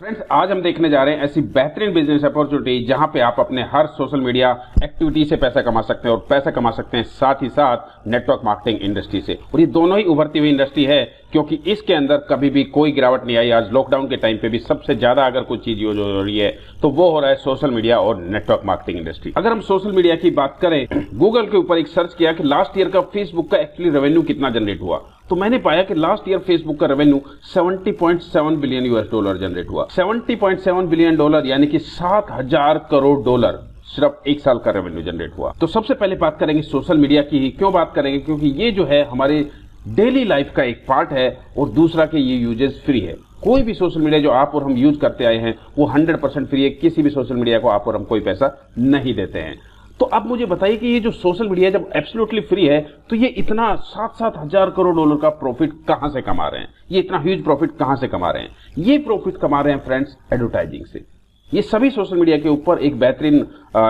Friends, आज हम देखने जा रहे हैं ऐसी बेहतरीन बिजनेस अपॉर्चुनिटी जहां पे आप अपने हर सोशल मीडिया एक्टिविटी से पैसा कमा सकते हैं और पैसा कमा सकते हैं साथ ही साथ नेटवर्क मार्केटिंग इंडस्ट्री से। और ये दोनों ही उभरती हुई इंडस्ट्री है क्योंकि इसके अंदर कभी भी कोई गिरावट नहीं आई। आज लॉकडाउन के टाइम पे भी सबसे ज्यादा अगर कोई चीज यूज हो रही है तो वो हो रहा है सोशल मीडिया और नेटवर्क मार्केटिंग इंडस्ट्री। अगर हम सोशल मीडिया की बात करें, गूगल के ऊपर एक सर्च किया कि लास्ट ईयर का फेसबुक का एक्चुअली रेवेन्यू कितना जनरेट हुआ, तो मैंने पाया कि लास्ट ईयर फेसबुक का revenue 70.7 billion US dollar generate हुआ। 70.7 बिलियन डॉलर यानी कि 7,000 करोड़ डॉलर सिर्फ एक साल का रेवेन्यू जनरेट हुआ। तो सबसे पहले बात करेंगे सोशल मीडिया की ही। क्यों बात करेंगे? क्योंकि ये जो है हमारे डेली लाइफ का एक पार्ट है और दूसरा कि ये यूजेस फ्री है। कोई भी सोशल मीडिया जो आप और हम यूज करते आए हैं वो 100% फ्री है। किसी भी सोशल मीडिया को आप और हम कोई पैसा नहीं देते हैं। तो अब मुझे बताइए कि ये जो सोशल मीडिया जब एब्सोल्युटली फ्री है तो ये इतना 7-7 हजार करोड़ डॉलर का प्रॉफिट कहां से कमा रहे हैं? ये इतना ह्यूज प्रॉफिट कहां से कमा रहे हैं? ये प्रॉफिट कमा रहे हैं फ्रेंड्स एडवर्टाइजिंग से। ये सभी सोशल मीडिया के ऊपर एक बेहतरीन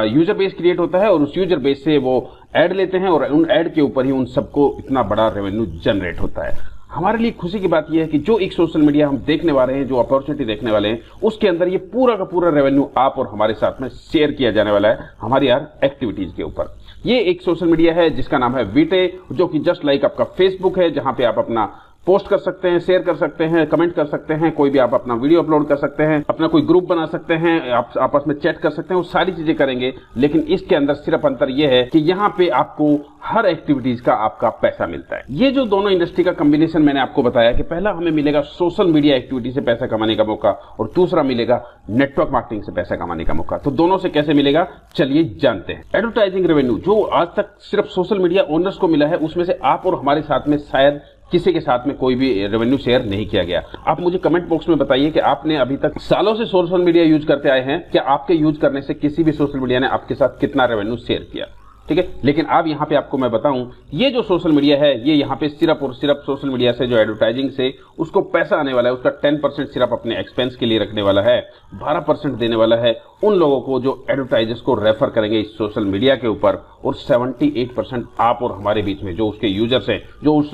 यूजर बेस क्रिएट होता है और उस यूजर बेस से वो एड लेते हैं और उन एड के ऊपर ही उन सबको इतना बड़ा रेवेन्यू जनरेट होता है। हमारे लिए खुशी की बात यह है कि जो एक सोशल मीडिया हम देखने वाले हैं, जो अपॉर्चुनिटी देखने वाले हैं, उसके अंदर ये पूरा का पूरा रेवेन्यू आप और हमारे साथ में शेयर किया जाने वाला है हमारी यार एक्टिविटीज के ऊपर। ये एक सोशल मीडिया है जिसका नाम है वीटे, जो कि जस्ट लाइक आपका फेसबुक है, जहां पे आप अपना पोस्ट कर सकते हैं, शेयर कर सकते हैं, कमेंट कर सकते हैं, कोई भी आप अपना वीडियो अपलोड कर सकते हैं, अपना कोई ग्रुप बना सकते हैं, आप आपस में चैट कर सकते हैं, वो सारी चीजें करेंगे। लेकिन इसके अंदर सिर्फ अंतर यह है कि यहाँ पे आपको हर एक्टिविटीज का आपका पैसा मिलता है। ये जो दोनों इंडस्ट्री का कॉम्बिनेशन मैंने आपको बताया कि पहला हमें मिलेगा सोशल मीडिया एक्टिविटी से पैसा कमाने का मौका और दूसरा मिलेगा नेटवर्क मार्केटिंग से पैसा कमाने का मौका। तो दोनों से कैसे मिलेगा चलिए जानते हैं। एडवर्टाइजिंग रेवेन्यू जो आज तक सिर्फ सोशल मीडिया ओनर्स को मिला है, उसमें से आप और हमारे साथ में शायद किसी के साथ में कोई भी रेवेन्यू शेयर नहीं किया गया। आप मुझे कमेंट बॉक्स में बताइए कि आपने अभी तक सालों से सोशल मीडिया यूज करते आए हैं, क्या आपके यूज करने से किसी भी सोशल मीडिया ने आपके साथ कितना रेवेन्यू शेयर किया? ठीक है, लेकिन अब यहां पे आपको मैं बताऊं, ये जो सोशल मीडिया है ये यहां पे सिर्फ और सिर्फ सोशल मीडिया से जो एडवर्टाइजिंग से उसको पैसा आने वाला है, उसका 10% सिर्फ अपने एक्सपेंस के लिए रखने वाला है, 12% देने वाला है उन लोगों को जो एडवर्टाइजर्स को रेफर करेंगे इस सोशल मीडिया के ऊपर, और 78% आप और हमारे बीच में जो उसके यूजर्स हैं, जो उस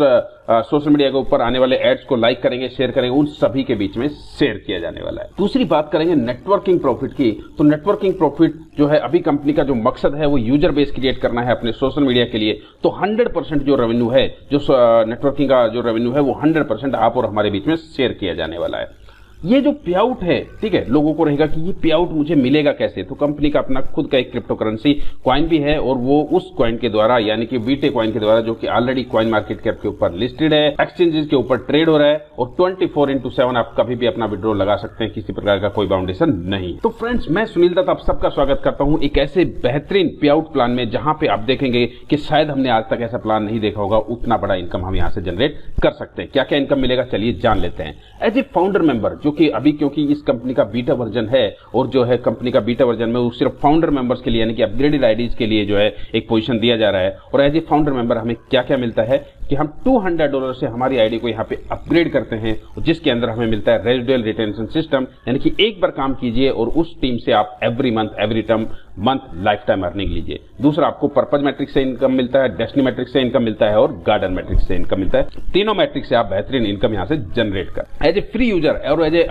सोशल मीडिया के ऊपर आने वाले एड्स को लाइक करेंगे, शेयर करेंगे, उन सभी के बीच में शेयर किया जाने वाला है। दूसरी बात करेंगे नेटवर्किंग प्रॉफिट की। तो नेटवर्किंग प्रॉफिट जो है अभी कंपनी का जो मकसद है वो यूजर बेस क्रिएट करना है अपने सोशल मीडिया के लिए। तो 100% जो रेवेन्यू है, जो नेटवर्किंग का जो रेवेन्यू है वो 100% आप और हमारे बीच में शेयर किया जाने वाला है। ये जो पे आउट है, ठीक है, लोगों को रहेगा कि ये पे आउट मुझे मिलेगा कैसे? तो कंपनी का अपना खुद का एक क्रिप्टो करेंसी कॉइन भी है और वो उस कॉइन के द्वारा यानी कि वीटे कॉइन के द्वारा, जो कि ऑलरेडी कॉइन मार्केट कैप के ऊपर लिस्टेड है, एक्सचेंजेस के ऊपर ट्रेड हो रहा है और 24/7 आप कभी भी अपना विड्रॉ लगा सकते हैं, किसी प्रकार का कोई बाउंडेशन नहीं। तो फ्रेंड्स, मैं सुनील दत्त आप सबका स्वागत करता हूं एक ऐसे बेहतरीन पे आउट प्लान में जहां पे आप देखेंगे कि शायद हमने आज तक ऐसा प्लान नहीं देखा होगा। उतना बड़ा इनकम हम यहां से जनरेट कर सकते हैं। क्या क्या इनकम मिलेगा चलिए जान लेते हैं। एज ए फाउंडर मेंबर, जो कि अभी क्योंकि इस कंपनी का बीटा वर्जन है और जो है कंपनी का बीटा वर्जन में वो सिर्फ फाउंडर मेंबर्स के लिए यानी कि अपग्रेडेड आईडीज के लिए जो है एक पोजीशन दिया जा रहा है। और एज ए फाउंडर मेंबर हमें क्या क्या मिलता है कि हम $200 से हमारी आईडी को यहाँ पे अपग्रेड करते हैं, जिसके अंदर हमें मिलता है रेजिडुअल रिटेंशन सिस्टम, यानी कि एक बार काम कीजिए और उस टीम से आप every month every term month life time earning लीजिए। दूसरा, आपको पर्पज मैट्रिक्स से इनकम मिलता है, डेस्टिनी मैट्रिक्स से इनकम मिलता है और गार्डन मैट्रिक्स से इनकम मिलता है। तीनों मैट्रिक्स से आप बेहतरीन इनकम यहाँ से जनरेट कर। एज ए फ्री यूजर और एज ए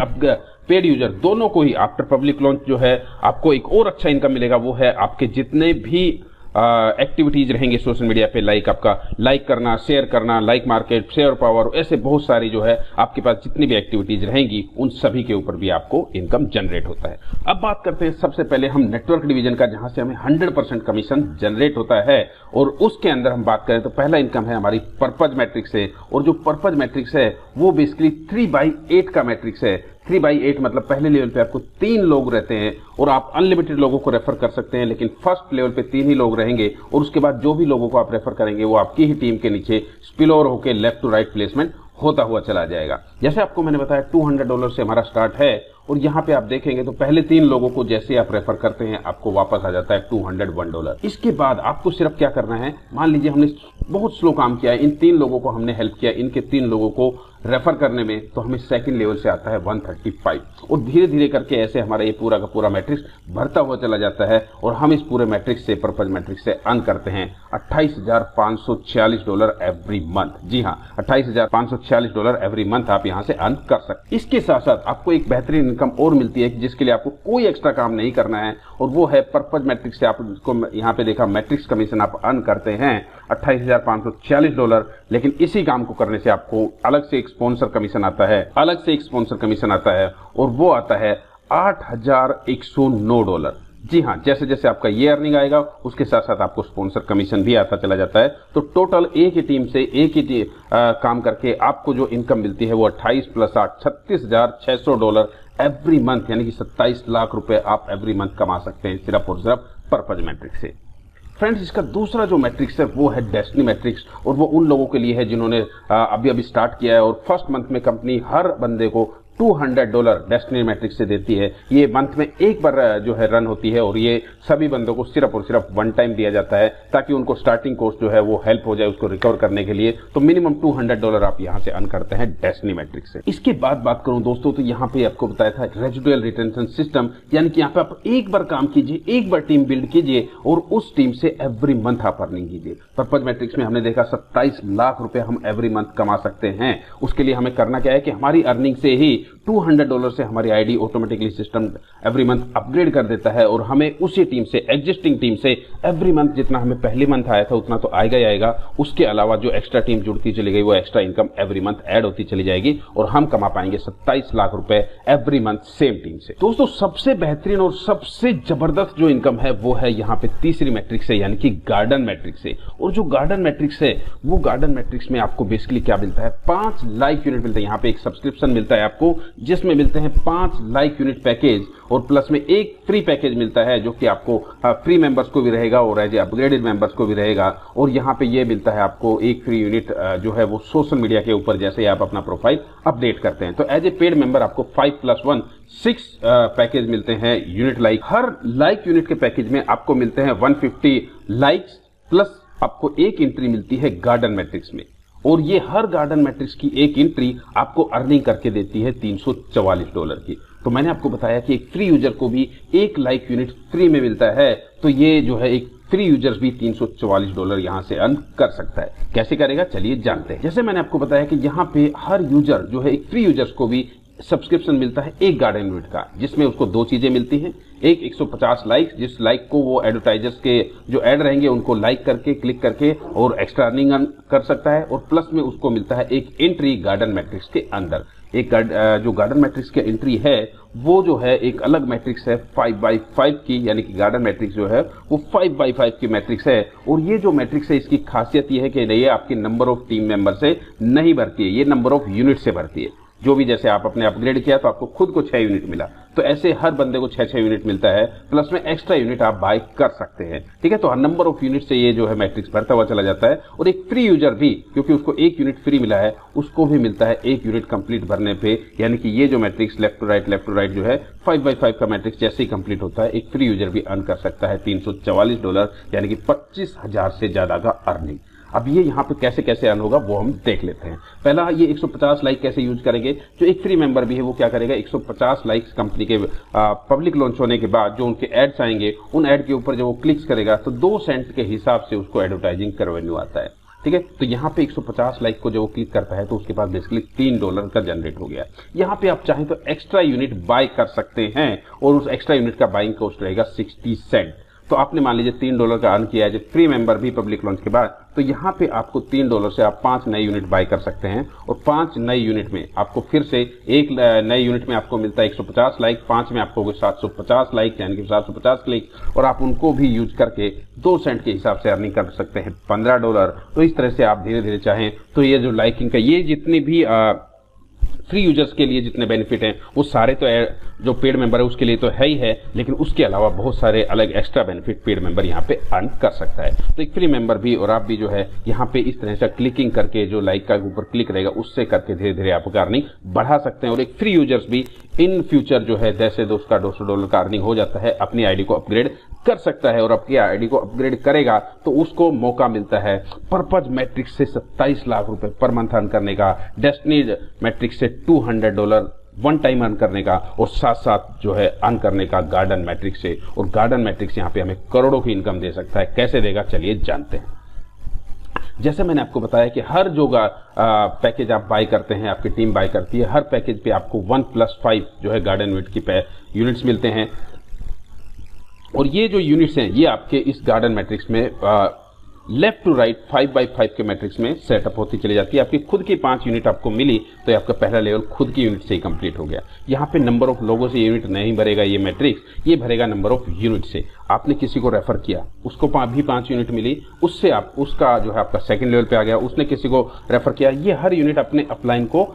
पेड यूजर दोनों को ही आफ्टर पब्लिक लॉन्च जो है आपको एक और अच्छा इनकम मिलेगा। वो है आपके जितने भी एक्टिविटीज रहेंगे सोशल मीडिया पे, लाइक आपका लाइक करना, शेयर करना, लाइक मार्केट, शेयर पावर, ऐसे बहुत सारी जो है आपके पास जितनी भी एक्टिविटीज रहेंगी उन सभी के ऊपर भी आपको इनकम जनरेट होता है। अब बात करते हैं सबसे पहले हम नेटवर्क डिवीजन का, जहां से हमें 100% कमीशन जनरेट होता है। और उसके अंदर हम बात करें तो पहला इनकम है हमारी पर्पज मैट्रिक्स से, और जो पर्पज मैट्रिक्स है वो बेसिकली 3/8 का मैट्रिक्स है। 3/8 मतलब पहले लेवल पे आपको 3 लोग रहते हैं और आप अनलिमिटेड लोगों को रेफर कर सकते हैं, लेकिन फर्स्ट लेवल पे 3 ही लोग रहेंगे और उसके बाद जो भी लोगों को आप रेफर करेंगे वो आपकी ही टीम के नीचे स्पिल ओवर होकर लेफ्ट टू राइट प्लेसमेंट होता हुआ चला जाएगा। जैसे आपको मैंने बताया $200 से हमारा स्टार्ट है और यहाँ पे आप देखेंगे तो पहले 3 लोगों को जैसे आप रेफर करते हैं आपको वापस आ जाता है $201। इसके बाद आपको सिर्फ क्या करना है, मान लीजिए हमने बहुत स्लो काम किया है, इन 3 लोगों को हमने हेल्प किया, इनके 3 लोगों को रेफर करने में, तो हमें सेकंड लेवल से आता है 135 और धीरे धीरे करके ऐसे हमारा ये पूरा का पूरा मैट्रिक्स भरता हुआ चला जाता है और हम इस पूरे मैट्रिक्स से, पर्पज मैट्रिक्स से अर्न करते हैं $28,546 एवरी मंथ। जी हाँ, $28,546 एवरी मंथ आप यहां से अर्न कर सकते हैं। इसके साथ साथ आपको एक बेहतरीन इनकम और मिलती है जिसके लिए आपको कोई एक्स्ट्रा काम नहीं करना है, और वो है पर्पज मैट्रिक्स से आपको यहाँ पे देखा मैट्रिक्स कमीशन आप अर्न करते हैं $28,546। लेकिन इसी काम को करने से आपको अलग से एक स्पॉन्सर कमीशन आता है, और वो आता है $8,109। जी हाँ, जैसे जैसे आपका ये अर्निंग आएगा उसके साथ साथ आपको स्पॉन्सर कमीशन भी आता चला जाता है। तो टोटल एक ही टीम से काम करके आपको जो इनकम मिलती है वो 28 + 8 $36,600 एवरी मंथ, यानी कि 27 लाख रुपए आप एवरी मंथ कमा सकते हैं सिर्फ और सिर्फ पर्पज मैट्रिक्स से। फ्रेंड्स, इसका दूसरा जो मैट्रिक्स है वो है डेस्टिनी मैट्रिक्स, और वो उन लोगों के लिए है जिन्होंने अभी स्टार्ट किया है, और फर्स्ट मंथ में कंपनी हर बंदे को $200 डेस्टिनी मैट्रिक्स से देती है। ये मंथ में एक बार जो है रन होती है, और ये सभी बंदों को सिर्फ और सिर्फ वन टाइम दिया जाता है ताकि उनको स्टार्टिंग कॉस्ट जो है वो हेल्प हो जाए उसको रिकवर करने के लिए। तो मिनिमम $200 आप यहाँ से अर्न करते हैं डेस्टिनी मैट्रिक्स से। इसके बाद बात करूं दोस्तों, तो यहाँ पे आपको बताया था रेजिडुअल रिटेंशन सिस्टम, यानी कि यहाँ पे आप एक बार काम कीजिए, एक बार टीम बिल्ड कीजिए, और उस टीम से एवरी मंथ आप अर्निंग कीजिए। पर्पज मैट्रिक्स में हमने देखा 27 लाख रुपए हम एवरी मंथ कमा सकते हैं। उसके लिए हमें करना क्या है कि हमारी अर्निंग से ही $200 से हमारी ID automatically system every month upgrade कर देता है, और हमें उसी टीम से, एग्जिस्टिंग टीम से एवरी मंथ जितना हमें पहले मंथ आया था उतना तो आएगा ही आएगा। उसके अलावा जो एक्स्ट्रा टीम जुड़ती चली गई वो extra income every month add होती चली जाएगी, और हम कमा पाएंगे 27 लाख रुपए एवरी मंथ सेम टीम से। दोस्तों, सबसे बेहतरीन और सबसे जबरदस्त जो इनकम है वो है यहाँ पे तीसरी मैट्रिक्स है, यानी कि गार्डन मैट्रिक्स है। और जो गार्डन मैट्रिक्स है वो गार्डन मैट्रिक्स में आपको बेसिकली क्या मिलता है, 5 लाइक यूनिट मिलते हैं। यहाँ पे एक सब्सक्रिप्शन मिलता है आपको जिसमें मिलते हैं 5 लाइक यूनिट पैकेज, और प्लस में एक फ्री पैकेज मिलता है जो कि आपको फ्री मेंबर्स को भी रहेगा और एज अपग्रेडेड मेंबर्स को भी रहेगा। और यहाँ पे ये मिलता है आपको एक फ्री यूनिट जो है वो सोशल मीडिया के ऊपर जैसे आप अपना प्रोफाइल अपडेट करते हैं। तो एज ए पेड मेंबर आपको 5+1 6 पैकेज मिलते हैं यूनिट लाइक। हर लाइक यूनिट के पैकेज में आपको मिलते हैं 150 लाइक्स, प्लस आपको एक एंट्री मिलती है गार्डन मैट्रिक्स में, और ये हर गार्डन मैट्रिक्स की एक एंट्री आपको अर्निंग करके देती है $344 की। तो मैंने आपको बताया कि एक फ्री यूजर को भी एक लाइक यूनिट फ्री में मिलता है, तो ये जो है एक फ्री यूजर्स भी $344 यहाँ से अर्न कर सकता है। कैसे करेगा चलिए जानते हैं। जैसे मैंने आपको बताया कि यहाँ पे हर यूजर जो है, एक फ्री यूजर्स को भी सब्सक्रिप्शन मिलता है एक गार्डन यूनिट का, जिसमें उसको 2 चीजें मिलती हैं। एक 150 लाइक, जिस लाइक को वो एडवर्टाइजर्स के जो ऐड रहेंगे उनको लाइक करके, क्लिक करके और एक्स्ट्रा अर्निंग कर सकता है, और प्लस में उसको मिलता है एक एंट्री गार्डन मैट्रिक्स के अंदर। एक जो गार्डन मैट्रिक्स की एंट्री है वो जो है एक अलग मैट्रिक्स है 5x5 की, यानी कि गार्डन मैट्रिक्स जो है वो 5x5 की मैट्रिक्स है। और ये जो मैट्रिक्स है इसकी खासियत ये है कि ये आपके नंबर ऑफ टीम मेंबर से नहीं भरती है, ये नंबर ऑफ यूनिट से भरती है। जो भी जैसे आप अपने अपग्रेड किया तो आपको खुद को 6 यूनिट मिला, तो ऐसे हर बंदे को 6 यूनिट मिलता है, प्लस में एक्स्ट्रा यूनिट आप बाय कर सकते हैं। ठीक है, तो हर नंबर ऑफ यूनिट से ये जो है मैट्रिक्स भरता हुआ चला जाता है। और एक फ्री यूजर भी, क्योंकि उसको 1 यूनिट फ्री मिला है, उसको भी मिलता है 1 यूनिट कंप्लीट भरने पे। यानी कि ये जो मैट्रिक्स लेफ्ट टू राइट जो है 5x5 का मैट्रिक्स जैसे ही कंप्लीट होता है, एक फ्री यूजर भी अर्न कर सकता है $344, यानी कि 25,000 से ज्यादा का अर्निंग। अब ये यहाँ पे कैसे कैसे अर्न होगा वो हम देख लेते हैं। पहला, ये 150 लाइक कैसे यूज करेंगे। जो एक फ्री मेंबर भी है वो क्या करेगा, 150 लाइक्स कंपनी के पब्लिक लॉन्च होने के बाद जो उनके एड्स आएंगे, उन एड के ऊपर जब वो क्लिक्स करेगा तो 2 सेंट के हिसाब से उसको एडवर्टाइजिंग का रेवेन्यू आता है। ठीक है, तो यहाँ पे 150 लाइक को जब वो क्लिक करता है तो उसके पास बेसिकली $3 का जनरेट हो गया। यहाँ पे आप चाहें तो एक्स्ट्रा यूनिट बाय कर सकते हैं, और उस एक्स्ट्रा यूनिट का बाइंग कॉस्ट रहेगा 60 सेंट। तो आपने मान लीजिए $3 का अर्न किया है जब फ्री मेंबर भी पब्लिक लॉन्च के बाद, तो यहाँ पे आपको $3 से आप 5 नए यूनिट बाय कर सकते हैं, और 5 नए यूनिट में आपको फिर से एक नए यूनिट में आपको मिलता है 150 लाइक, 5 में आपको 750 लाइक यानी कि 750 क्लिक, और आप उनको भी यूज करके 2 सेंट के हिसाब से अर्निंग कर सकते हैं $15। तो इस तरह से आप धीरे धीरे चाहें तो ये जो लाइकिंग का ये जितनी भी फ्री यूजर्स के लिए जितने बेनिफिट हैं वो सारे तो जो पेड मेंबर है उसके लिए तो है ही है, लेकिन उसके अलावा बहुत सारे अलग एक्स्ट्रा बेनिफिट पेड मेंबर यहाँ पे अर्न कर सकता है। तो एक फ्री मेंबर भी और आप भी जो है यहाँ पे इस तरह से क्लिकिंग करके जो लाइक का ऊपर क्लिक रहेगा उससे करके धीरे धीरे आप अर्निंग बढ़ा सकते हैं। और एक फ्री यूजर्स भी इन फ्यूचर जो है जैसे उसका $200 का अर्निंग हो जाता है, अपनी आईडी को अपग्रेड कर सकता है, और अपनी आईडी को अपग्रेड करेगा तो उसको मौका मिलता है पर्पज मैट्रिक्स से 27 लाख रुपए पर मंथ अर्न करने का, डेस्टिनी मैट्रिक्स से $200 वन टाइम अर्न करने का, और साथ साथ जो है अर्न करने का गार्डन मैट्रिक्स से। और गार्डन मैट्रिक्स यहाँ पे हमें करोड़ों की इनकम दे सकता है। कैसे देगा चलिए जानते हैं। जैसे मैंने आपको बताया कि हर जो पैकेज आप बाय करते हैं, आपकी टीम बाय करती है, हर पैकेज पे आपको 1+5 जो है गार्डन यूनिट की यूनिट्स मिलते हैं। और ये जो यूनिट्स हैं ये आपके इस गार्डन मैट्रिक्स में लेफ्ट टू राइट 5x5 के मैट्रिक्स में सेटअप होती चली जाती है। आपकी खुद की 5 यूनिट आपको मिली तो आपका पहला लेवल खुद की यूनिट से ही कंप्लीट हो गया। यहाँ पे नंबर ऑफ लोगों से यूनिट नहीं भरेगा ये मैट्रिक्स, ये भरेगा नंबर ऑफ यूनिट से। आपने किसी को रेफर किया, उसको भी 5 यूनिट मिली, उससे आप उसका जो है आपका सेकंड लेवल पे आ गया, उसने किसी को रेफर किया, ये हर यूनिट अपने अपलाइन को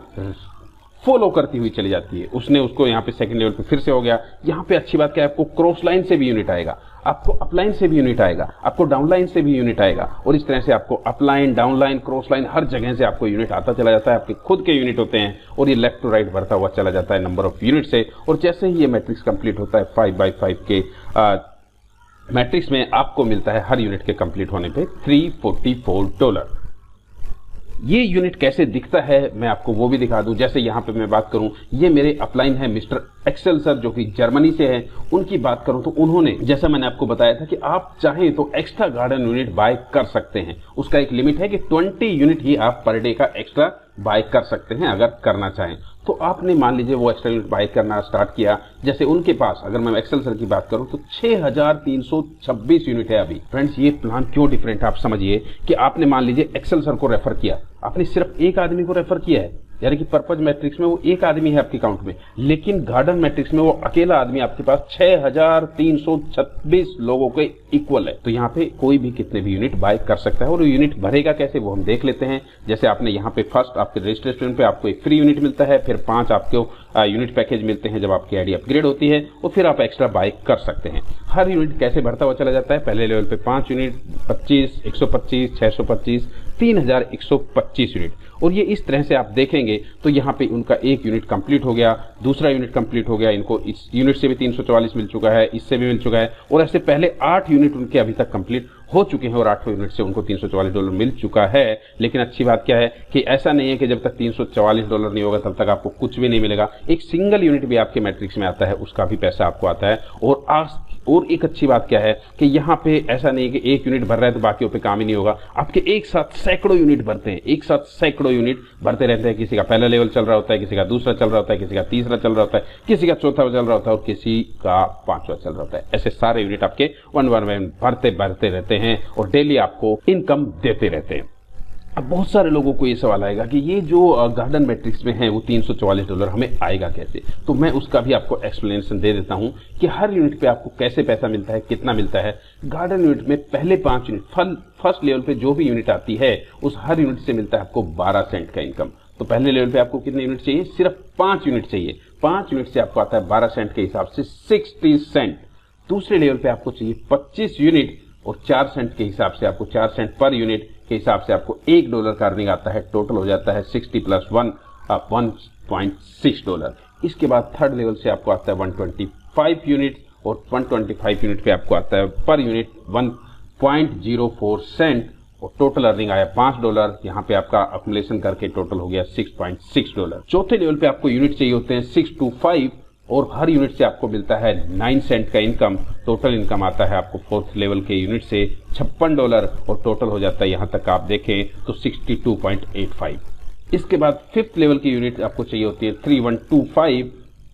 फॉलो करती हुई चली जाती है। उसने उसको यहाँ पे सेकंड लेवल पे फिर से हो गया। यहाँ पे अच्छी बात क्या है, आपको क्रॉस लाइन से भी यूनिट आएगा, आपको अपलाइन से भी यूनिट आएगा, आपको डाउनलाइन से भी यूनिट आएगा, और इस तरह से आपको अपलाइन, डाउनलाइन, क्रॉस लाइन हर जगह से आपको यूनिट आता चला जाता है। आपके खुद के यूनिट होते हैं और ये लेफ्ट टू राइट बढ़ता हुआ चला जाता है नंबर ऑफ यूनिट से। और जैसे ही ये मैट्रिक्स कंप्लीट होता है 5x5 के मैट्रिक्स में आपको मिलता है हर यूनिट के कंप्लीट होने पे $344। ये यूनिट कैसे दिखता है मैं आपको वो भी दिखा दूं। जैसे यहाँ पे मैं बात करूं, ये मेरे अपलाइन है मिस्टर एक्सेल सर जो कि जर्मनी से हैं। उनकी बात करूं तो उन्होंने, जैसा मैंने आपको बताया था कि आप चाहें तो एक्स्ट्रा गार्डन यूनिट बाय कर सकते हैं। उसका एक लिमिट है कि 20 यूनिट ही आप पर डे का एक्स्ट्रा बाय कर सकते हैं अगर करना चाहें। तो आपने मान लीजिए वो एक्स्ट्रा यूनिट बाय करना स्टार्ट किया। जैसे उनके पास अगर मैं एक्सेल सर की बात करूं तो 6326 यूनिट है अभी। फ्रेंड्स ये प्लान क्यों डिफरेंट है आप समझिए कि आपने मान लीजिए एक्सेल सर को रेफर किया, आपने सिर्फ एक आदमी को रेफर किया है, यानी कि पर्पज मैट्रिक्स में वो एक आदमी है आपके अकाउंट में, लेकिन गार्डन मैट्रिक्स में वो अकेला आदमी आपके पास 6326 लोगों के इक्वल है। तो यहाँ पे कोई भी कितने भी यूनिट बाय कर सकता है। और यूनिट भरेगा कैसे वो हम देख लेते हैं। जैसे आपने यहाँ पे फर्स्ट आपके रजिस्ट्रेशन पे आपको एक फ्री यूनिट मिलता है, फिर 5 आपको यूनिट पैकेज मिलते हैं जब आपकी आईडी अपग्रेड होती है, और फिर आप एक्स्ट्रा बाय कर सकते हैं। हर यूनिट कैसे भरता हुआ चला जाता है, पहले लेवल पे 5 यूनिट, 25, 125, 625, 3125 यूनिट। और ये इस तरह से आप देखेंगे तो यहाँ पे उनका एक यूनिट कंप्लीट हो गया, दूसरा यूनिट कंप्लीट हो गया, इनको इस यूनिट से भी 344 मिल चुका है, इससे भी मिल चुका है, और ऐसे पहले 8 यूनिट उनके अभी तक कंप्लीट हो चुके हैं और 8 यूनिट से उनको $344 मिल चुका है। लेकिन अच्छी बात क्या है कि ऐसा नहीं है कि जब तक $344 नहीं होगा तब तक आपको कुछ भी नहीं मिलेगा। एक सिंगल यूनिट भी आपके मैट्रिक्स में आता है, उसका भी पैसा आपको आता है। और एक अच्छी बात क्या है कि यहाँ पे ऐसा नहीं है कि एक यूनिट भर रहा है तो बाकियों पे काम ही नहीं होगा। आपके एक साथ सैकड़ों यूनिट भरते हैं, एक साथ सैकड़ों यूनिट भरते रहते हैं। किसी का पहला लेवल चल रहा होता है, किसी का दूसरा चल रहा होता है, किसी का तीसरा चल रहा होता है, किसी का चौथा चल रहा होता है और किसी का 5वां चल रहा होता है। ऐसे सारे यूनिट आपके 1 भरते रहते हैं और डेली आपको इनकम देते रहते हैं। अब बहुत सारे लोगों को ये सवाल आएगा कि ये जो गार्डन मैट्रिक्स में है वो $344 हमें आएगा कैसे। तो मैं उसका भी आपको एक्सप्लेनेशन दे देता हूं कि हर यूनिट पे आपको कैसे पैसा मिलता है, कितना मिलता है। गार्डन यूनिट में पहले 5 यूनिट फर्स्ट लेवल पे जो भी यूनिट आती है उस हर यूनिट से मिलता है आपको 12 सेंट का इनकम। तो पहले लेवल पे आपको कितने यूनिट चाहिए, सिर्फ 5 यूनिट चाहिए। 5 यूनिट से आपको आता है 12 सेंट के हिसाब से 60 सेंट। दूसरे लेवल पे आपको चाहिए 25 यूनिट और 4 सेंट के हिसाब से आपको 4 सेंट पर यूनिट के हिसाब से आपको $1 का अर्निंग आता है। टोटल हो जाता है 60 + 1 $1.6। इसके बाद थर्ड लेवल से आपको आता है 125 यूनिट और 125 यूनिट पे आपको आता है पर यूनिट 1.04 सेंट और टोटल अर्निंग आया $5। यहाँ पे आपका अकुमुलेशन करके टोटल हो गया $6.6। चौथे लेवल पे आपको यूनिट चाहिए होते हैं 6 to 5 और हर यूनिट से आपको मिलता है 9 सेंट का इनकम। टोटल इनकम आता है आपको फोर्थ लेवल के यूनिट से $56 और टोटल हो जाता है यहाँ तक आप देखें तो 62.85। इसके बाद फिफ्थ लेवल की यूनिट आपको चाहिए होती है 3125,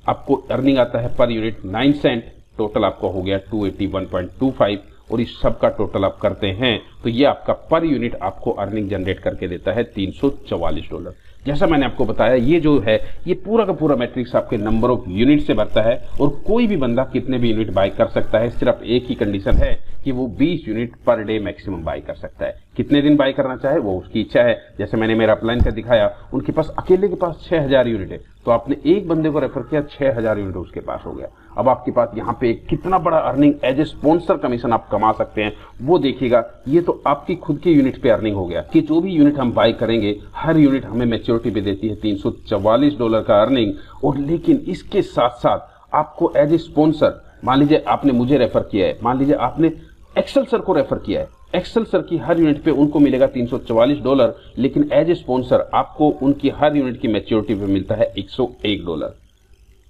आपको अर्निंग आता है पर यूनिट 9 सेंट। टोटल आपको हो गया 281.25 और इस सब का टोटल आप करते हैं तो ये आपका पर यूनिट आपको अर्निंग जनरेट करके देता है $344। जैसा मैंने आपको बताया ये जो है ये पूरा का पूरा मैट्रिक्स आपके नंबर ऑफ यूनिट से भरता है और कोई भी बंदा कितने भी यूनिट बाय कर सकता है। सिर्फ एक ही कंडीशन है कि वो 20 unit per day maximum bye कर सकता है। कितने दिन बाय करना चाहे वो उसकी इच्छा है। जैसे मैंने मेरा अपलाइन का दिखाया, उनके पास अकेले के पास 6000 यूनिट है, तो आपने एक बंदे को रेफर किया, 6000 यूनिट उसके पास हो गया। अब आपके पास यहाँ पे कितना बड़ा earning as a sponsor commission आप कमा सकते हैं वो देखिएगा। ये तो आपकी खुद की यूनिट पे अर्निंग हो गया कि जो भी यूनिट हम बाय करेंगे हर यूनिट हमें मैच्योरिटी पे देती है $344 का अर्निंग। और लेकिन इसके साथ साथ आपको एज ए स्पॉन्सर, मान लीजिए आपने मुझे रेफर किया है, मान लीजिए आपने एक्सेल सर को रेफर किया है, एक्सेल सर की हर यूनिट पे उनको मिलेगा $344, लेकिन एज ए स्पॉन्सर आपको उनकी हर यूनिट की मैच्योरिटी पे मिलता है $101।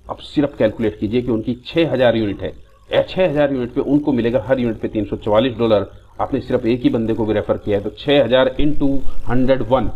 अब सिर्फ कैलकुलेट कीजिए कि उनकी 6000 यूनिट है, 6000 यूनिट पे उनको मिलेगा हर यूनिट पे $344। आपने सिर्फ एक ही बंदे को भी रेफर किया है तो 6000 इंटू 101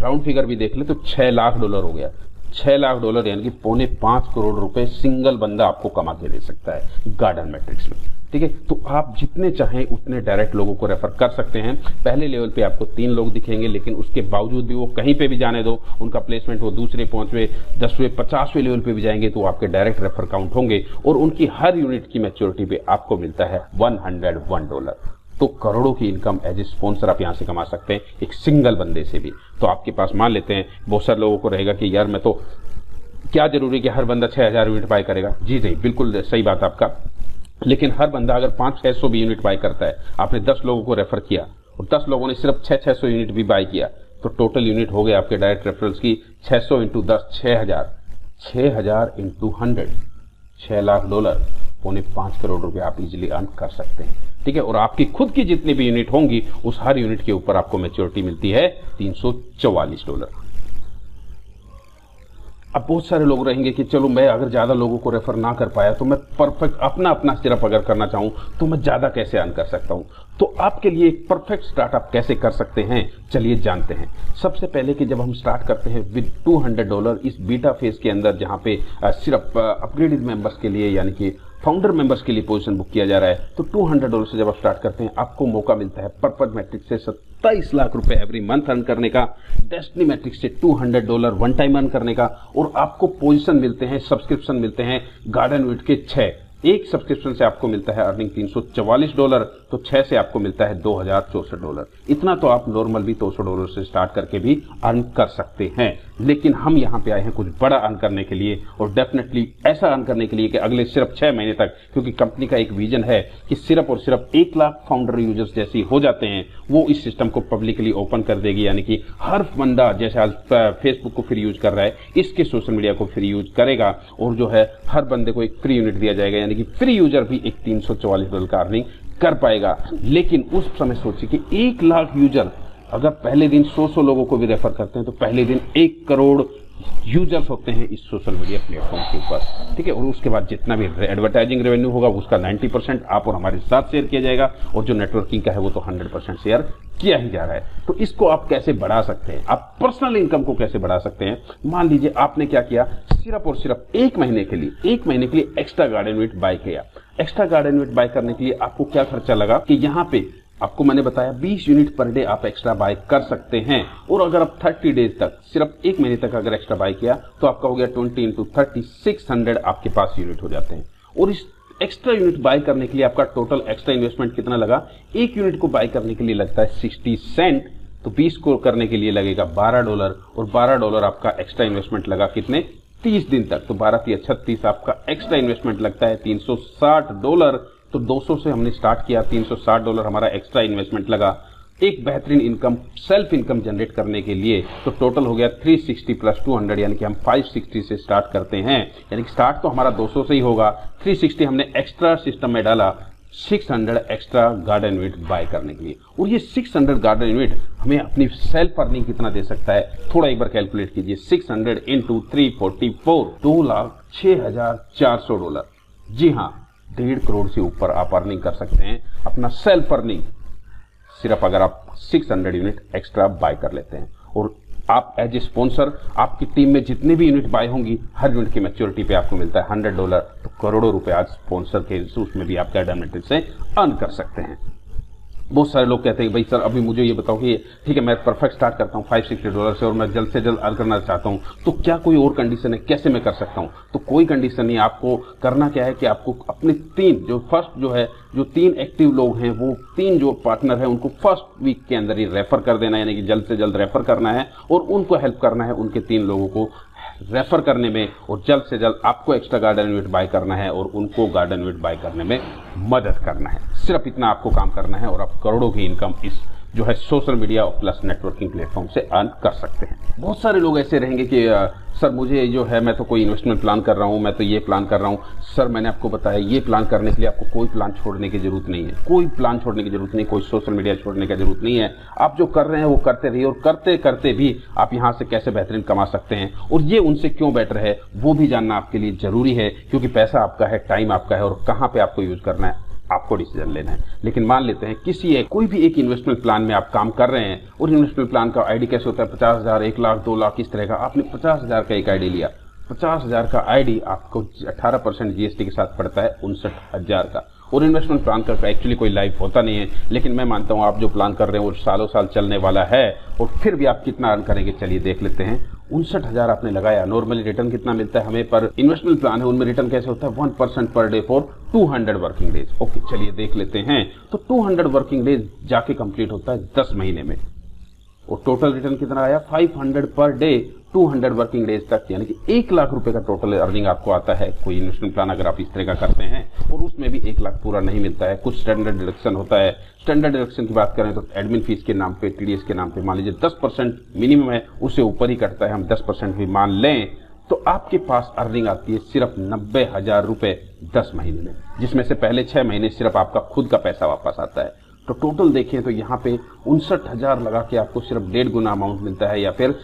राउंड फिगर भी देख ले तो $6 लाख हो गया। $6 लाख यानी कि ₹5.25 करोड़ सिंगल बंदा आपको कमा के दे सकता है गार्डन मैट्रिक्स में। ठीक है, तो आप जितने चाहें उतने डायरेक्ट लोगों को रेफर कर सकते हैं। पहले लेवल पे आपको 3 लोग दिखेंगे, लेकिन उसके बावजूद भी वो कहीं पे भी जाने दो, उनका प्लेसमेंट हो दूसरे 5वें 10वें 50वें लेवल पे भी जाएंगे तो आपके डायरेक्ट रेफर काउंट होंगे और उनकी हर यूनिट की मैच्योरिटी पे आपको मिलता है $101। तो करोड़ों की इनकम एज ए स्पॉन्सर आप यहां से कमा सकते हैं एक सिंगल बंदे से भी। तो आपके पास मान लेते हैं बहुत सारे लोगों को रहेगा कि यार मैं तो क्या जरूरी कि हर बंदा 6000 यूनिट बाय करेगा। जी नहीं, बिल्कुल सही बात आपका, लेकिन हर बंदा अगर 500-600 भी यूनिट बाय करता है, आपने 10 लोगों को रेफर किया और 10 लोगों ने सिर्फ 600 यूनिट भी बाय किया तो टोटल यूनिट हो गए आपके डायरेक्ट रेफरल्स की 600 इंटू 10 6000 इंटू 100 $6 लाख $5.25 करोड़ आप इजीली अर्न कर सकते हैं। ठीक है, और आपकी खुद की जितनी भी यूनिट होंगी उस हर यूनिट के ऊपर आपको मैच्योरिटी मिलती है $344। अब बहुत सारे लोग रहेंगे कि चलो मैं अगर ज्यादा लोगों को रेफर ना कर पाया तो मैं परफेक्ट अपना सिर्फ अगर करना चाहूं तो मैं ज्यादा कैसे अर्न कर सकता हूं। तो आपके लिए एक परफेक्ट स्टार्ट आप कैसे कर सकते हैं, चलिए जानते हैं। सबसे पहले कि जब हम स्टार्ट करते हैं विद $200 इस बीटा फेज के अंदर, जहां पे सिर्फ अपग्रेडेड मेंबर्स के लिए यानी कि फाउंडर मेंबर्स के लिए पोजीशन बुक किया जा रहा है, तो $200 से जब आप स्टार्ट करते हैं आपको मौका मिलता है पर्पल मैट्रिक्स से ₹27 लाख एवरी मंथ अर्न करने का, डेस्टिनी मैट्रिक्स से $200 वन टाइम अर्न करने का, और आपको पोजीशन मिलते हैं, सब्सक्रिप्शन मिलते हैं गार्डन वीट के 6। एक सब्सक्रिप्शन से आपको मिलता है अर्निंग $344, तो 6 से आपको मिलता है $2064। इतना तो आप नॉर्मल भी $200 से स्टार्ट करके भी अर्न कर सकते हैं, लेकिन हम यहाँ पे आए हैं कुछ बड़ा अर्न करने के लिए, और डेफिनेटली ऐसा अर्न करने के लिए कि अगले सिर्फ 6 महीने तक, क्योंकि कंपनी का एक विजन है कि सिर्फ और सिर्फ 1 लाख फाउंडर यूजर्स जैसे हो जाते हैं वो इस सिस्टम को पब्लिकली ओपन कर देगी, यानी कि हर बंदा जैसे आज फेसबुक को फ्री यूज कर रहा है इसके सोशल मीडिया को फ्री यूज करेगा, और जो है हर बंदे को एक फ्री यूनिट दिया जाएगा, यानी कि फ्री यूजर भी एक $344 का अर्निंग कर पाएगा। लेकिन उस समय सोचिए कि 1 लाख यूजर अगर पहले दिन 100 लोगों को भी रेफर करते हैं तो पहले दिन 1 करोड़ यूजर्स होते हैं इस सोशल मीडिया प्लेटफॉर्म के ऊपर। ठीक है, और उसके बाद जितना भी एडवर्टाइजिंग रेवेन्यू होगा उसका 90% आप और हमारे साथ शेयर किया जाएगा, और जो नेटवर्किंग का है वो तो 100% शेयर किया ही जा रहा है। तो इसको आप कैसे बढ़ा सकते हैं, आप पर्सनल इनकम को कैसे बढ़ा सकते हैं। मान लीजिए आपने क्या किया, सिर्फ और सिर्फ 1 महीने के लिए एक्स्ट्रा गार्डन वीट बाय किया। एक्स्ट्रा गार्डन वीट बाय करने के लिए आपको क्या खर्चा लगा कि यहाँ पे आपको मैंने बताया 20 यूनिट पर डे आप एक्स्ट्रा बाय कर सकते हैं, और अगर आप 30 डेज तक सिर्फ 1 महीने तक अगर एक्स्ट्रा बाय किया तो आपका हो गया 20 इंटू 30 600 आपके पास यूनिट हो जाते हैं। और इस एक्स्ट्रा यूनिट बाय करने के लिए आपका टोटल एक्स्ट्रा इन्वेस्टमेंट कितना लगा, 1 यूनिट को बाय करने के लिए लगता है 60 सेंट, तो 20 को करने के लिए लगेगा $12, और $12 आपका एक्स्ट्रा इन्वेस्टमेंट लगा कितने 30 दिन तक, तो 12 × 36 आपका एक्स्ट्रा इन्वेस्टमेंट लगता है $360। तो 200 से हमने स्टार्ट किया, $360 हमारा एक्स्ट्रा इन्वेस्टमेंट लगा। एक बेहतरीन इनकम, सेल्फ इनकम जनरेट करने के लिए तो टोटल हो गया 360 प्लस 200, यानी कि हम 560 से स्टार्ट करते हैं, यानी कि स्टार्ट तो हमारा 200 से ही होगा। 360 हमने एक्स्ट्रा सिस्टम में डाला, 600 एक्स्ट्रा गार्डन यूनिट बाय करने के लिए, और ये 600 गार्डन यूनिट हमें अपनी सेल्फ अर्निंग कितना दे सकता है, थोड़ा एक बार कैलकुलेट कीजिए। 600 इंटू 344 $2,06,400। जी हाँ, 1.5 करोड़ से ऊपर आप अर्निंग कर सकते हैं अपना सेल्फ अर्निंग, सिर्फ अगर आप 600 यूनिट एक्स्ट्रा बाय कर लेते हैं। और आप एज ए स्पॉन्सर आपकी टीम में जितने भी यूनिट बाय होंगी हर यूनिट की मैच्योरिटी पे आपको मिलता है $100, तो करोड़ों रुपए आज स्पॉन्सर के उसमें भी आप गार्डन मैट्रिक्स से अर्न कर सकते हैं। बहुत सारे लोग कहते हैं भाई सर अभी मुझे ये बताओ कि ठीक है मैं परफेक्ट स्टार्ट करता हूँ $560 से और मैं जल्द से जल्द अर्न करना चाहता हूँ, तो क्या कोई और कंडीशन है, कैसे मैं कर सकता हूँ। तो कोई कंडीशन नहीं, आपको करना क्या है कि आपको अपने 3 एक्टिव लोग हैं, वो 3 जो पार्टनर हैं उनको फर्स्ट वीक के अंदर ही रेफर कर देना है, यानी कि जल्द से जल्द रेफर करना है और उनको हेल्प करना है उनके 3 लोगों को रेफर करने में, और जल्द से जल्द आपको एक्स्ट्रा गार्डन यूनिट बाय करना है और उनको गार्डन यूनिट बाय करने में मदद करना है। सिर्फ इतना आपको काम करना है और आप करोड़ों की इनकम इस जो है social media plus networking platform से अर्न कर सकते हैं। बहुत सारे लोग ऐसे रहेंगे कि सर मुझे जो है मैं तो कोई इन्वेस्टमेंट प्लान कर रहा हूँ, मैं तो ये प्लान कर रहा हूँ। सर मैंने आपको बताया ये प्लान करने के लिए आपको कोई प्लान छोड़ने की जरूरत नहीं है, कोई प्लान छोड़ने की जरूरत नहीं, कोई सोशल मीडिया छोड़ने की जरूरत नहीं है। आप जो कर रहे हैं वो करते रहिए, और करते करते भी आप यहाँ से कैसे बेहतरीन कमा सकते हैं और ये उनसे क्यों बेटर है वो भी जानना आपके लिए जरूरी है, क्योंकि पैसा आपका है, टाइम आपका है, और कहाँ पे आपको यूज करना है आपको डिसीजन लेना है। लेकिन मान लेते हैं कोई भी एक इन्वेस्टमेंट प्लान में आप काम कर रहे हैं और इन्वेस्टमेंट प्लान का आईडी कैसे होता है 50,000, 1 लाख, 2 लाख, इस तरह का। आपने 50,000 का एक आईडी लिया, 50,000 का आईडी आपको 18% जीएसटी के साथ पड़ता है 59,000 का। और इन्वेस्टमेंट प्लान का एक्चुअली कोई लाइफ होता नहीं है, लेकिन मैं मानता हूं आप जो प्लान कर रहे हैं वो सालों साल चलने वाला है। और फिर भी आप कितना अर्न करेंगे, चलिए देख लेते हैं। 59,000 आपने लगाया, नॉर्मली रिटर्न कितना मिलता है हमें पर इन्वेस्टमेंट प्लान है, उनमें रिटर्न कैसे होता है 1% per day for 200 working days. Okay, चलिए देख लेते हैं। तो 200 वर्किंग डेज जाके कंप्लीट होता है 10 महीने में, और टोटल रिटर्न कितना आया 500 पर डे 200 वर्किंग डेज तक, यानी कि 1 लाख रुपए का टोटल अर्निंग आपको आता है कोई इन्वेस्टमेंट प्लान अगर आप इस तरह का करते हैं। और उसमें भी 1 लाख पूरा नहीं मिलता है, कुछ स्टैंडर्ड डिडक्शन होता है। स्टैंडर्ड डिडक्शन की बात करें तो एडमिन फीस के नाम पे, टीडीएस के नाम पे मान लीजिए 10% मिनिमम है, उससे ऊपर ही कटता है, हम 10% भी मान लें तो आपके पास अर्निंग आती है सिर्फ 90,000 रुपए 10 महीने में, जिसमें से पहले 6 महीने सिर्फ आपका खुद का पैसा वापस आता है। तो टोटल देखें तो यहाँ पे 59,000 लगा के आपको सिर्फ 1.5 गुना अमाउंट मिलता है, या फिर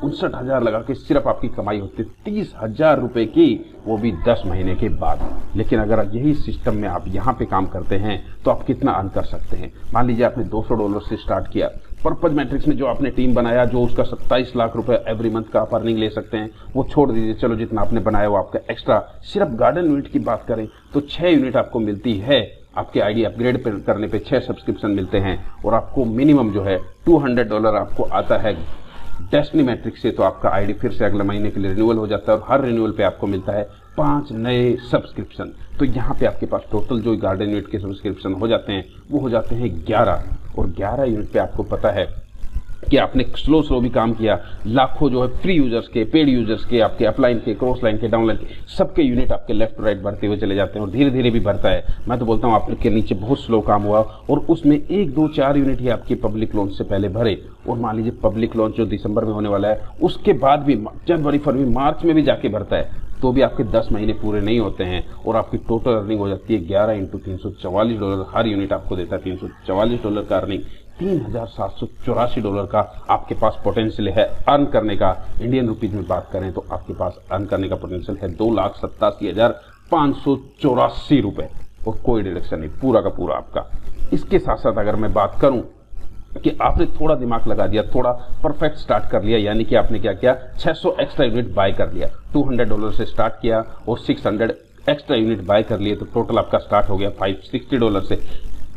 59,000 लगा के सिर्फ आपकी कमाई होती है 30,000 रुपए की, वो भी 10 महीने के बाद। लेकिन अगर यही सिस्टम में आप यहाँ पे काम करते हैं तो आप कितना अर्न कर सकते हैं। मान लीजिए आपने $200 से स्टार्ट किया, पर्पज मैट्रिक्स में जो आपने टीम बनाया, जो उसका 27 लाख रुपए एवरी मंथ का आप अर्निंग ले सकते हैं, वो छोड़ दीजिए, चलो जितना आपने बनाया वो आपका एक्स्ट्रा। सिर्फ गार्डन यूनिट की बात करें तो 6 यूनिट आपको मिलती है, आपके आईडी अपग्रेड करने पे 6 सब्सक्रिप्शन मिलते हैं, और आपको मिनिमम जो है $200 आपको आता है डेस्टिनी मैट्रिक्स से। तो आपका आईडी फिर से अगले महीने के लिए रिन्यूअल हो जाता है, और हर रिन्यूअल पे आपको मिलता है 5 नए सब्सक्रिप्शन। तो यहाँ पे आपके पास टोटल जो गार्डन यूनिट के सब्सक्रिप्शन हो जाते हैं वो हो जाते हैं 11, और 11 यूनिट पे आपको पता है कि आपने स्लो भी काम किया, लाखों जो है फ्री यूजर्स के, पेड यूजर्स के, आपके अपलाइन के, क्रॉस लाइन के, डाउनलाइन के, सबके यूनिट आपके लेफ्ट राइट बढ़ते हुए चले जाते हैं, और धीरे धीरे भी बढ़ता है। मैं तो बोलता हूँ आपके नीचे बहुत स्लो काम हुआ, और उसमें 1, 2, 4 यूनिट ही आपकी पब्लिक लॉन्च से पहले भरे। और मान लीजिए पब्लिक लॉन्च जो दिसंबर में होने वाला है, उसके बाद भी जनवरी, फरवरी, मार्च में भी जाके भरता है, तो भी आपके 10 महीने पूरे नहीं होते हैं, और आपकी टोटल अर्निंग हो जाती है 11 × $344। हर यूनिट आपको देता है $344 का अर्निंग, $3,784 का आपके पास पोटेंशियल है अर्न करने का। इंडियन रुपीज में बात करें तो आपके पास अर्न करने का पोटेंशियल है 2,87,584 रुपए, और कोई डिडक्शन नहीं, पूरा का पूरा आपका। इसके साथ साथ अगर मैं बात करूं कि आपने थोड़ा दिमाग लगा दिया, थोड़ा परफेक्ट स्टार्ट कर लिया, यानी कि आपने क्या किया 600 एक्स्ट्रा यूनिट बाय कर लिया, $200 से स्टार्ट किया और 600 एक्स्ट्रा यूनिट बाय कर लिए, तो टोटल आपका स्टार्ट हो गया $560 से।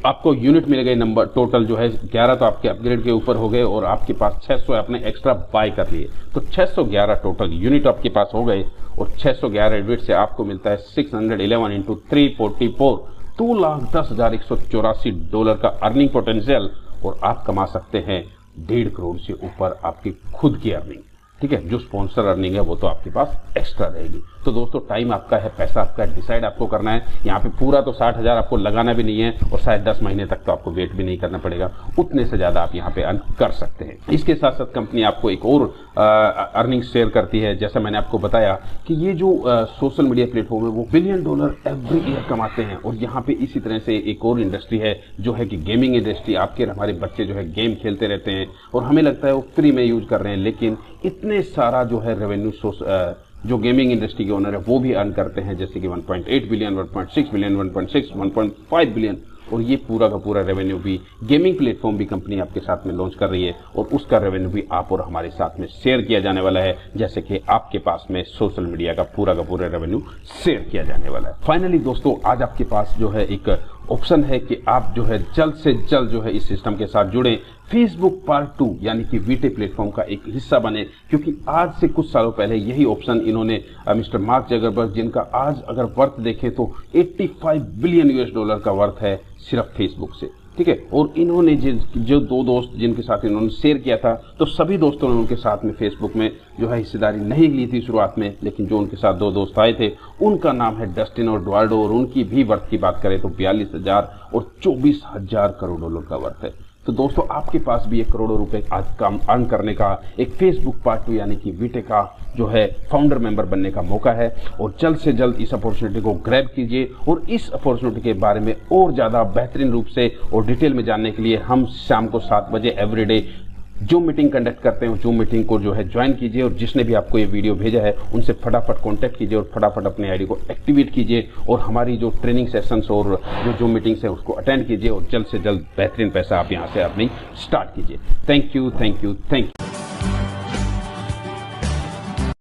आपको यूनिट मिल गए नंबर, टोटल जो है 11 तो आपके अपग्रेड के ऊपर हो गए, और आपके पास 600 आपने एक्स्ट्रा बाय कर लिए, तो 611 टोटल यूनिट आपके पास हो गए। और 611 यूनिट से आपको मिलता है 611 × 344, $2,10,184 का अर्निंग पोटेंशियल, और आप कमा सकते हैं 1.5 करोड़ से ऊपर आपकी खुद की अर्निंग। ठीक है, जो स्पॉन्सर अर्निंग है वो तो आपके पास एक्स्ट्रा रहेगी। तो दोस्तों टाइम आपका है, पैसा आपका है, डिसाइड आपको करना है। यहाँ पे पूरा तो 60,000 आपको लगाना भी नहीं है, और शायद 10 महीने तक तो आपको वेट भी नहीं करना पड़ेगा, उतने से ज्यादा आप यहाँ पे अर्न कर सकते हैं। इसके साथ साथ कंपनी आपको एक और अर्निंग शेयर करती है। जैसा मैंने आपको बताया कि ये जो सोशल मीडिया प्लेटफॉर्म है वो $1 बिलियन एवरी ईयर कमाते हैं। और यहाँ पे इसी तरह से एक और इंडस्ट्री है जो है कि गेमिंग इंडस्ट्री। आपके हमारे बच्चे जो है गेम खेलते रहते हैं, और हमें लगता है वो फ्री में यूज कर रहे हैं, लेकिन इतने सारा जो है रेवेन्यू जो गेमिंग इंडस्ट्री के ओनर है वो भी अर्न करते हैं, जैसे कि 1.8 बिलियन, 1.6 बिलियन, 1.6, 1.5 बिलियन। और ये पूरा का पूरा रेवेन्यू भी गेमिंग प्लेटफॉर्म भी कंपनी आपके साथ में लॉन्च कर रही है, और उसका रेवेन्यू भी आप और हमारे साथ में शेयर किया जाने वाला है, जैसे कि आपके पास में सोशल मीडिया का पूरा रेवेन्यू शेयर किया जाने वाला है। फाइनली दोस्तों आज आपके पास जो है एक ऑप्शन है कि आप जो है जल्द से जल्द जो है इस सिस्टम के साथ जुड़े, फेसबुक पार्ट 2 यानी कि वीटे प्लेटफॉर्म का एक हिस्सा बने, क्योंकि आज से कुछ सालों पहले यही ऑप्शन इन्होंने मिस्टर मार्क जगरबर्ग, जिनका आज अगर वर्थ देखें तो $85 बिलियन का वर्थ है सिर्फ फेसबुक से। ठीक है, और इन्होंने जो 2 दोस्त जिनके साथ इन्होंने शेयर किया था, तो सभी दोस्तों ने उनके साथ में फेसबुक में जो है हिस्सेदारी नहीं ली थी शुरुआत में, लेकिन जो उनके साथ 2 दोस्त आए थे उनका नाम है डस्टिन और एडुआर्डो, और उनकी भी वर्थ की बात करें तो 42,000 और $24,000 करोड़ का वर्थ है। तो दोस्तों आपके पास भी 1 करोड़ रुपए आज काम अर्न करने का एक फेसबुक पार्ट 2 यानी कि वीटे का जो है फाउंडर मेंबर बनने का मौका है, और जल्द से जल्द इस अपॉर्चुनिटी को ग्रैब कीजिए। और इस अपॉर्चुनिटी के बारे में और ज्यादा बेहतरीन रूप से और डिटेल में जानने के लिए हम शाम को 7 बजे एवरीडे जूम मीटिंग कंडक्ट करते हैं, जूम मीटिंग को जो है ज्वाइन कीजिए और जिसने भी आपको ये वीडियो भेजा है उनसे फटाफट कांटेक्ट कीजिए और फटाफट अपने आईडी को एक्टिवेट कीजिए और हमारी जो ट्रेनिंग सेशंस और जो जूम मीटिंग्स है उसको अटेंड कीजिए और जल्द से जल्द बेहतरीन पैसा आप यहाँ से अर्निंग स्टार्ट कीजिए। Thank you, thank you, thank you.